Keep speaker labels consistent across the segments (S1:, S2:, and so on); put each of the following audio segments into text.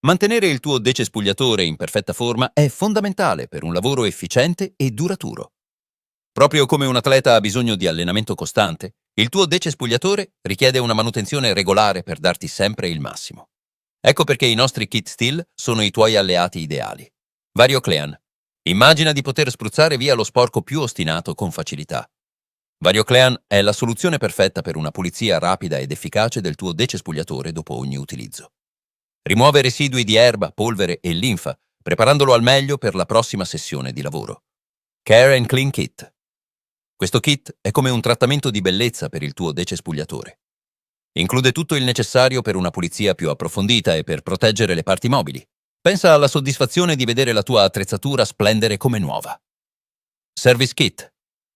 S1: Mantenere il tuo decespugliatore in perfetta forma è fondamentale per un lavoro efficiente e duraturo. Proprio come un atleta ha bisogno di allenamento costante, il tuo decespugliatore richiede una manutenzione regolare per darti sempre il massimo. Ecco perché i nostri kit Stihl sono i tuoi alleati ideali. Varioclean. Immagina di poter spruzzare via lo sporco più ostinato con facilità. Varioclean è la soluzione perfetta per una pulizia rapida ed efficace del tuo decespugliatore dopo ogni utilizzo. Rimuove residui di erba, polvere e linfa, preparandolo al meglio per la prossima sessione di lavoro. Care and Clean Kit. Questo kit è come un trattamento di bellezza per il tuo decespugliatore. Include tutto il necessario per una pulizia più approfondita e per proteggere le parti mobili. Pensa alla soddisfazione di vedere la tua attrezzatura splendere come nuova. Service Kit.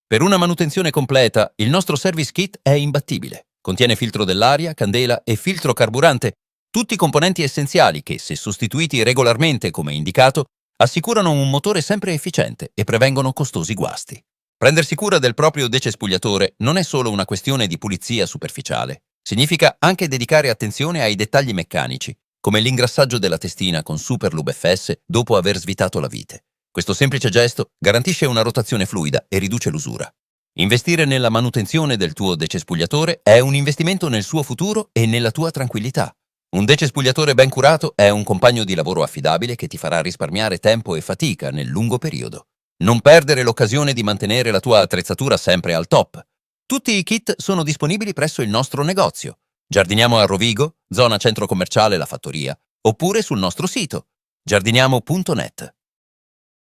S1: Per una manutenzione completa, il nostro Service Kit è imbattibile. Contiene filtro dell'aria, candela e filtro carburante, tutti componenti essenziali che, se sostituiti regolarmente come indicato, assicurano un motore sempre efficiente e prevengono costosi guasti. Prendersi cura del proprio decespugliatore non è solo una questione di pulizia superficiale. Significa anche dedicare attenzione ai dettagli meccanici, come l'ingrassaggio della testina con Superlube FS dopo aver svitato la vite. Questo semplice gesto garantisce una rotazione fluida e riduce l'usura. Investire nella manutenzione del tuo decespugliatore è un investimento nel suo futuro e nella tua tranquillità. Un decespugliatore ben curato è un compagno di lavoro affidabile che ti farà risparmiare tempo e fatica nel lungo periodo. Non perdere l'occasione di mantenere la tua attrezzatura sempre al top. Tutti i kit sono disponibili presso il nostro negozio. Giardiniamo a Rovigo, zona centro commerciale La Fattoria, oppure sul nostro sito giardiniamo.net.